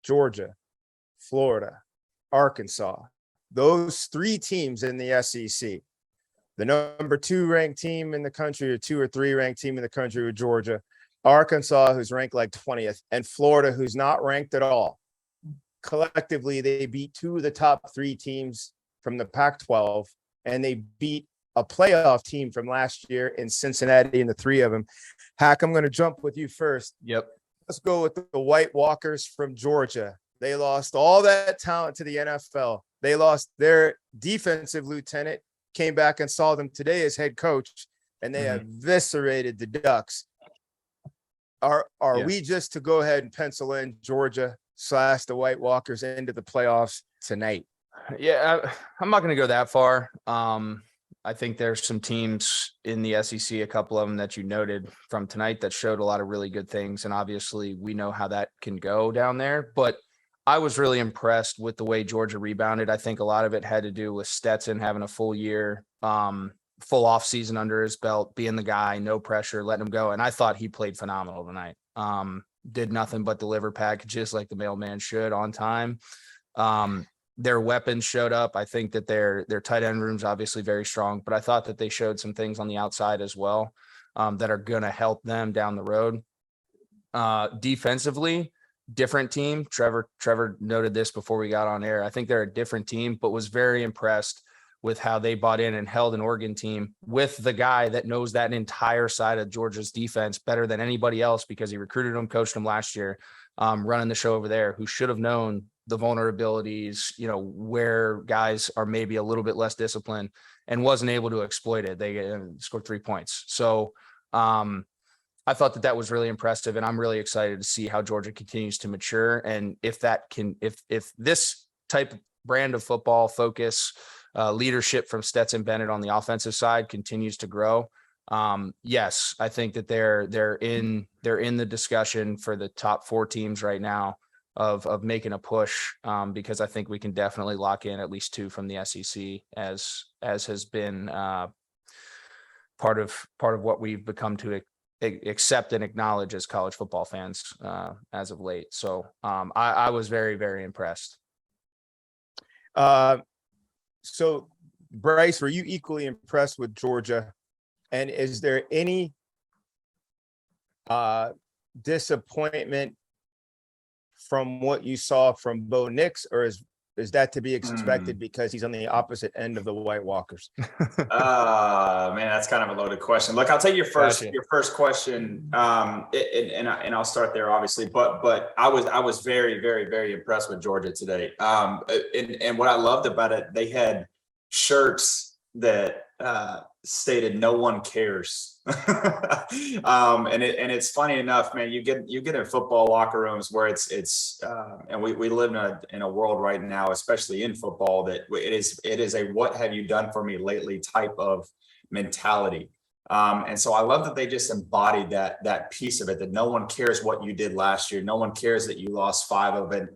Georgia, Florida, Arkansas. Those three teams in the SEC. The number 2 ranked team in the country, or 2 or 3 ranked team in the country with Georgia, Arkansas, who's ranked like 20th, and Florida, who's not ranked at all. Collectively, they beat 2 of the top 3 teams from the Pac-12, and they beat a playoff team from last year in Cincinnati, and the 3 of them. Hack, I'm going to jump with you first. Yep. Let's go with the White Walkers from Georgia. They lost all that talent to the NFL. They lost their defensive lieutenant, came back and saw them today as head coach, and they eviscerated the Ducks. Are we just to go ahead and pencil in Georgia / the White Walkers into the playoffs tonight? Yeah, I'm not going to go that far. I think there's some teams in the SEC, a couple of them that you noted from tonight, that showed a lot of really good things. And obviously we know how that can go down there. But I was really impressed with the way Georgia rebounded. I think a lot of it had to do with Stetson having a full year, full off season under his belt, being the guy, no pressure, letting him go. And I thought he played phenomenal tonight. Did nothing but deliver packages like the mailman should on time. Their weapons showed up. I think that their tight end room's obviously very strong, but I thought that they showed some things on the outside as well that are going to help them down the road. Defensively, different team. Trevor noted this before we got on air. I think they're a different team, but was very impressed with how they bought in and held an Oregon team with the guy that knows that entire side of Georgia's defense better than anybody else, because he recruited him, coached him last year, running the show over there, who should have known the vulnerabilities, where guys are maybe a little bit less disciplined, and wasn't able to exploit it. They scored 3 points. So I thought that was really impressive, and I'm really excited to see how Georgia continues to mature. And if this type of brand of football focus, leadership from Stetson Bennett on the offensive side continues to grow, yes, I think that they're in the discussion for the top 4 teams right now of making a push, because I think we can definitely lock in at least 2 from the SEC, as has been part of what we've become to accept and acknowledge as college football fans as of late. So I was very, very impressed. So Bryce, were you equally impressed with Georgia? And is there any disappointment from what you saw from Bo Nix, or is that to be expected because he's on the opposite end of the White Walkers? Man, that's kind of a loaded question. Look, I'll take your first question, and I'll start there, obviously. But I was very, very, very impressed with Georgia today. And what I loved about it, they had shirts that stated "No one cares." And it's funny enough, man, you get in football locker rooms where it's and we live in a world right now, especially in football, that it is a "what have you done for me lately" type of mentality. And so I love that they just embodied that piece of it, that no one cares what you did last year. No one cares that you lost 5 of it,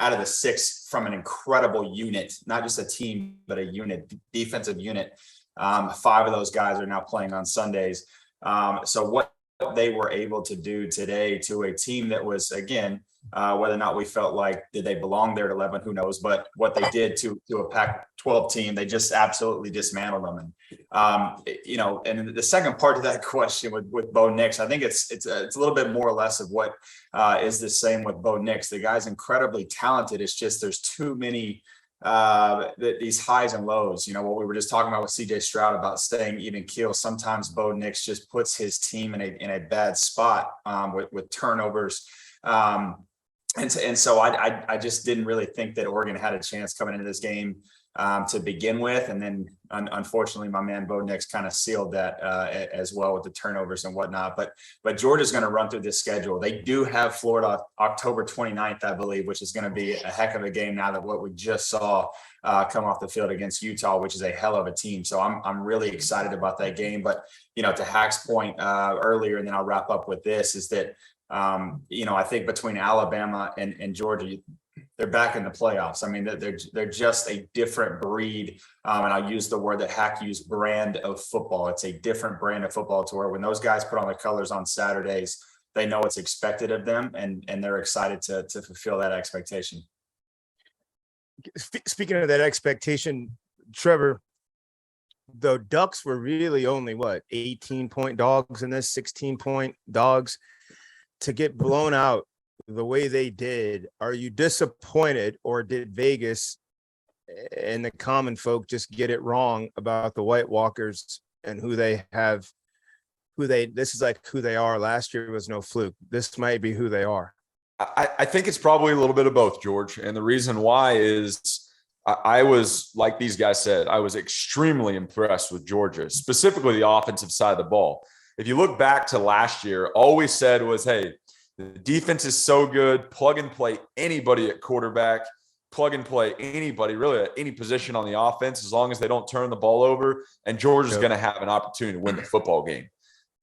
out of the 6 from an incredible unit, not just a team, but a unit, defensive unit. 5 of those guys are now playing on Sundays. So what they were able to do today to a team that was, again, whether or not we felt like, did they belong there at 11, who knows, but what they did to a Pac-12 team, they just absolutely dismantled them. And, and the second part of that question with Bo Nix, I think it's a little bit more or less of what is the same with Bo Nix. The guy's incredibly talented. It's just, there's too many these highs and lows. What we were just talking about with CJ Stroud about staying even keel. Sometimes Bo Nix just puts his team in a bad spot with turnovers. And so I just didn't really think that Oregon had a chance coming into this game to begin with. And then unfortunately, my man Bo Nix kind of sealed that as well with the turnovers and whatnot. But Georgia's going to run through this schedule. They do have Florida October 29th, I believe, which is going to be a heck of a game now that what we just saw come off the field against Utah, which is a hell of a team. So I'm really excited about that game. But, to Hack's point earlier, and then I'll wrap up with this, is that I think between Alabama and Georgia, they're back in the playoffs. I mean, they're just a different breed. And I'll use the word that Hack used, brand of football. It's a different brand of football, to where when those guys put on the colors on Saturdays, They know what's expected of them, and they're excited to fulfill that expectation. Speaking of that expectation, Trevor, the Ducks were really only 18-point dogs in this, 16-point dogs. To get blown out the way they did, are you disappointed, or did Vegas and the common folk just get it wrong about the White Walkers and who they have? This is like who they are. Last year was no fluke. This might be who they are. I think it's probably a little bit of both, George. And the reason why is I was, like these guys said, I was extremely impressed with Georgia, specifically the offensive side of the ball. If you look back to last year, all we said was, hey, the defense is so good, plug and play anybody at quarterback, plug and play anybody really at any position on the offense, as long as they don't turn the ball over, and Georgia's going to have an opportunity to win the football game.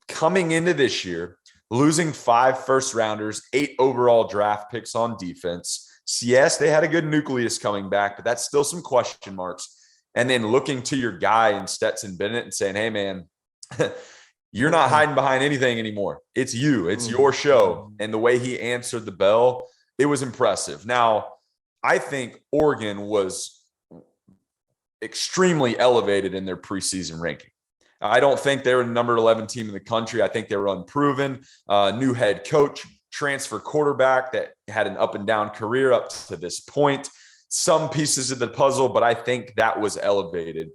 Coming into this year, losing 5 first-rounders, 8 overall draft picks on defense. So yes, they had a good nucleus coming back, but that's still some question marks. And then looking to your guy in Stetson Bennett and saying, hey, man, you're not hiding behind anything anymore. It's you. It's your show. And the way he answered the bell, it was impressive. Now, I think Oregon was extremely elevated in their preseason ranking. I don't think they were the number 11 team in the country. I think they were unproven. New head coach, transfer quarterback that had an up and down career up to this point. Some pieces of the puzzle, but I think that was elevated.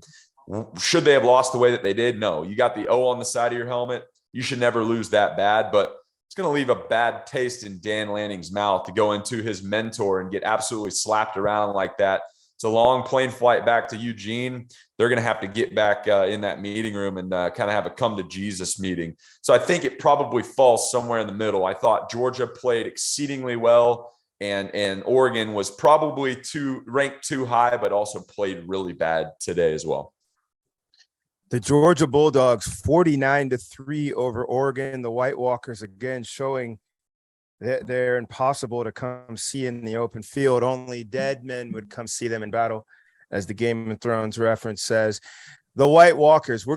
Should they have lost the way that they did? No. You got the O on the side of your helmet. You should never lose that bad, but it's going to leave a bad taste in Dan Lanning's mouth to go into his mentor and get absolutely slapped around like that. It's a long plane flight back to Eugene. They're going to have to get back in that meeting room and kind of have a come to Jesus meeting. So I think it probably falls somewhere in the middle. I thought Georgia played exceedingly well, and Oregon was probably ranked too high, but also played really bad today as well. The Georgia Bulldogs 49-3 over Oregon. The White Walkers again showing that they're impossible to come see in the open field. Only dead men would come see them in battle, as the Game of Thrones reference says. The White Walkers, we're